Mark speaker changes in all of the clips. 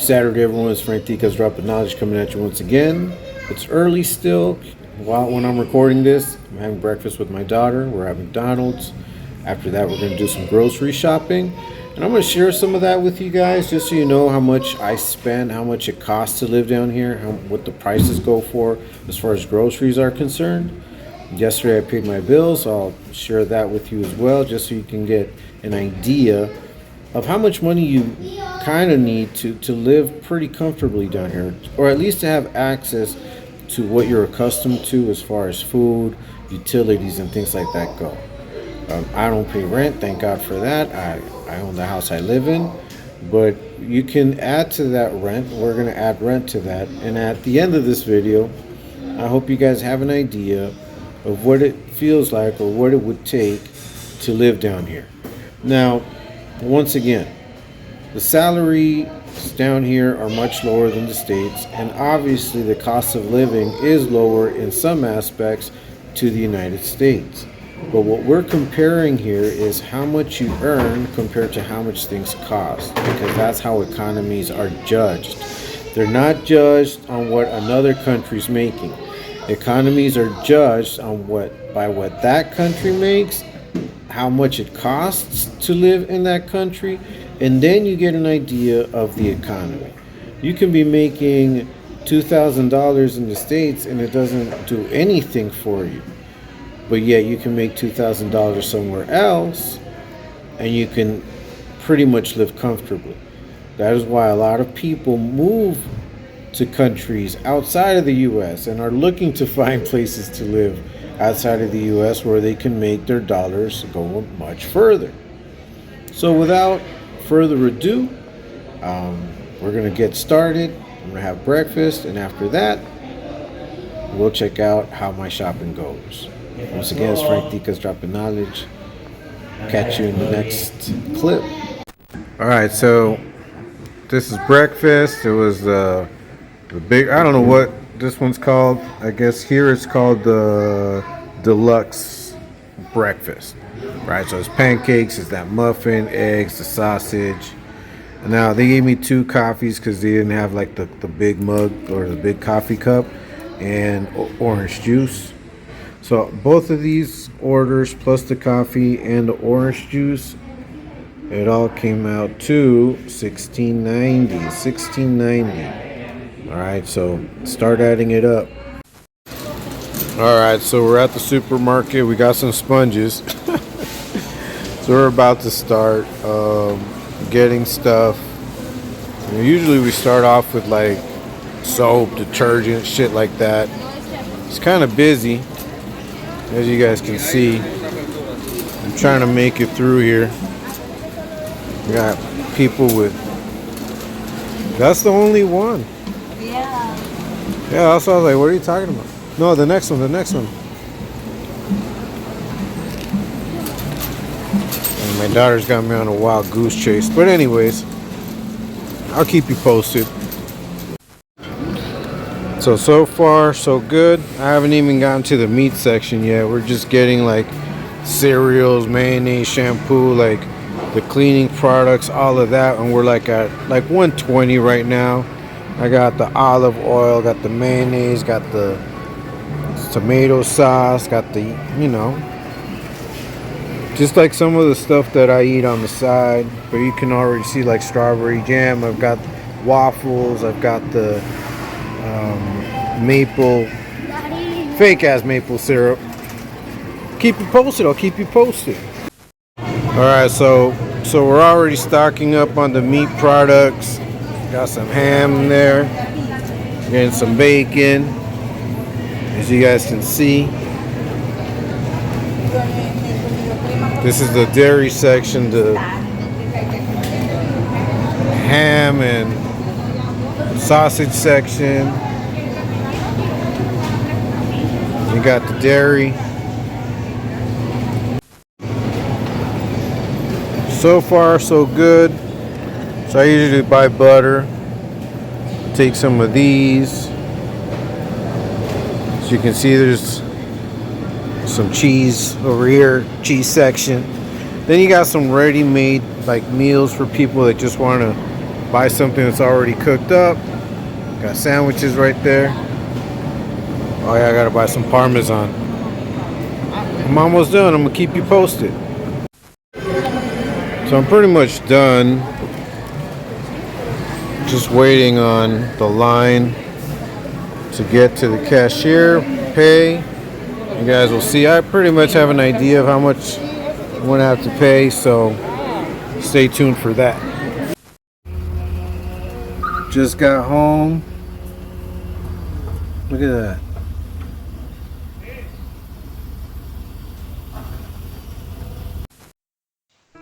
Speaker 1: Saturday, everyone. It's Ftdk's Drop of Knowledge coming at you once again. It's early still. When I'm recording this, I'm having breakfast with my daughter. We're having McDonald's. After that, we're going to do some grocery shopping. And I'm going to share some of that with you guys just so you know how much I spend, how much it costs to live down here, what the prices go for as far as groceries are concerned. Yesterday, I paid my bills, so I'll share that with you as well just so you can get an idea of how much money you kind of need to live pretty comfortably down here, or at least to have access to what you're accustomed to as far as food, utilities, and things like that go. I don't pay rent, thank God for that. I own the house I live in, but you can add to that rent. We're going to add rent to that, and at the end of this video, I hope you guys have an idea of what it feels like or what it would take to live down here. Now, once again, the salaries down here are much lower than the States, and obviously the cost of living is lower in some aspects to the United States. But what we're comparing here is how much you earn compared to how much things cost, because that's how economies are judged. They're not judged on what another country's making. Economies are judged on by what that country makes, how much it costs to live in that country, and then you get an idea of the economy. You can be making $2,000 in the States and it doesn't do anything for you, but yet you can make $2,000 somewhere else and you can pretty much live comfortably. That is why a lot of people move to countries outside of the US and are looking to find places to live outside of the US where they can make their dollars go much further. So without further ado, we're going to get started. I'm going to have breakfast, and after that, we'll check out how my shopping goes. Once again, it's Ftdk's Drop of Knowledge. Catch you in the next clip. Alright, so this is breakfast. It was the big, I don't know what this one's called. I guess here it's called the deluxe breakfast. Right, so it's pancakes, it's that muffin, eggs, the sausage. And now they gave me 2 coffees because they didn't have like the big mug or the big coffee cup, and orange juice. So both of these orders plus the coffee and the orange juice, it all came out to $16.90. All right, so start adding it up. All right, so we're at the supermarket. We got some sponges. So we're about to start getting stuff. Usually we start off with like soap, detergent, shit like that. It's kind of busy, as you guys can see. I'm trying to make it through here. We got people with... That's the only one.
Speaker 2: Yeah.
Speaker 1: Yeah, that's what I was like, what are you talking about? No, the next one. My daughter's got me on a wild goose chase. But anyways, I'll keep you posted. So far, so good. I haven't even gotten to the meat section yet. We're just getting like cereals, mayonnaise, shampoo, like the cleaning products, all of that. And we're like at like 120 right now. I got the olive oil, got the mayonnaise, got the tomato sauce, got the, just like some of the stuff that I eat on the side. But you can already see like strawberry jam. I've got waffles. I've got the fake ass maple syrup. Keep you posted. I'll keep you posted. All right, so we're already stocking up on the meat products. Got some ham there. Getting some bacon, as you guys can see. This is the dairy section, the ham and sausage section. You got the dairy. So far, so good. So I usually buy butter. Take some of these. As you can see, there's some cheese over here, cheese section. Then you got some ready-made like meals for people that just want to buy something that's already cooked up. Got sandwiches right there. Oh yeah, I gotta buy some Parmesan. I'm almost done. I'm gonna keep you posted. So I'm pretty much done. Just waiting on the line to get to the cashier, pay. You guys will see. I pretty much have an idea of how much I'm gonna have to pay, so stay tuned for that. Just got home. Look at that.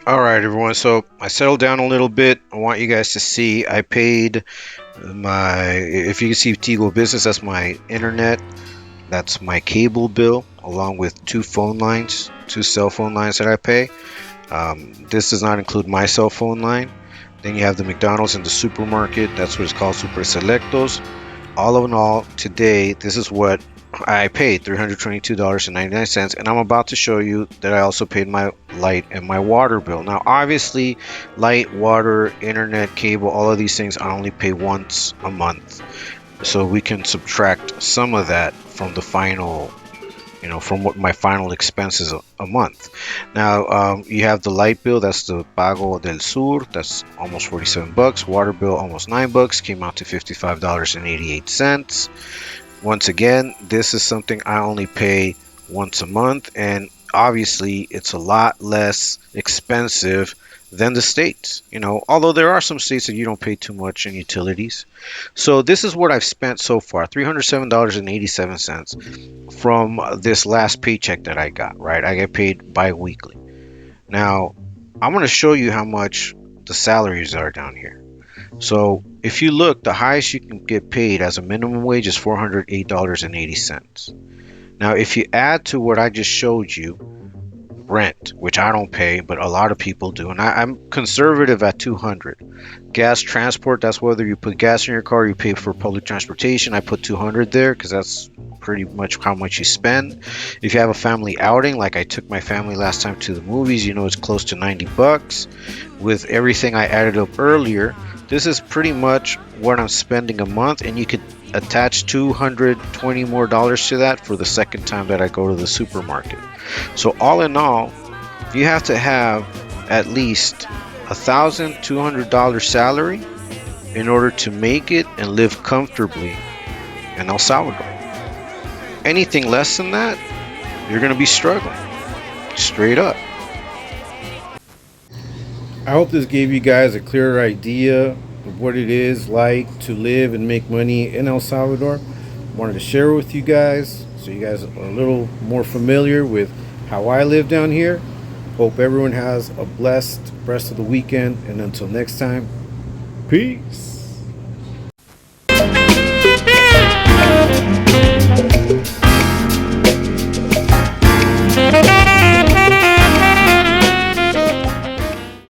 Speaker 1: Alright everyone, so I settled down a little bit. I want you guys to see I paid my, if you can see Tigo Business, that's my internet, that's my cable bill, along with two phone lines, two cell phone lines that I pay. This does not include my cell phone line. Then you have the McDonald's and the supermarket, that's what it's called, Super Selectos. All in all, today, this is what I paid, $322.99, and I'm about to show you that I also paid my light and my water bill. Now obviously light, water, internet, cable, all of these things I only pay once a month, so we can subtract some of that from the final, you know, from what my final expenses a month. Now you have the light bill, that's the Pago del Sur, that's almost 47 bucks. Water bill almost 9 bucks, came out to $55.88. Once again, this is something I only pay once a month, and obviously it's a lot less expensive than the states, you know, although there are some states that you don't pay too much in utilities. So this is what I've spent so far, $307.87 from this last paycheck that I got, right? I get paid bi-weekly. Now I'm going to show you how much the salaries are down here. So if you look, the highest you can get paid as a minimum wage is $408.80. Now if you add to what I just showed you, rent, which I don't pay, but a lot of people do, and I'm conservative at $200. Gas, transport, that's whether you put gas in your car or you pay for public transportation. I put $200 there because that's pretty much how much you spend. If you have a family outing, like I took my family last time to the movies, you know, it's close to 90 bucks. With everything I added up earlier, this is pretty much what I'm spending a month, and you could attach $220 more to that for the second time that I go to the supermarket. So all in all, you have to have at least $1,200 salary in order to make it and live comfortably in El Salvador. Anything less than that, you're going to be struggling, straight up. I hope this gave you guys a clearer idea of what it is like to live and make money in El Salvador. I wanted to share with you guys so you guys are a little more familiar with how I live down here. Hope everyone has a blessed rest of the weekend, and until next time, peace.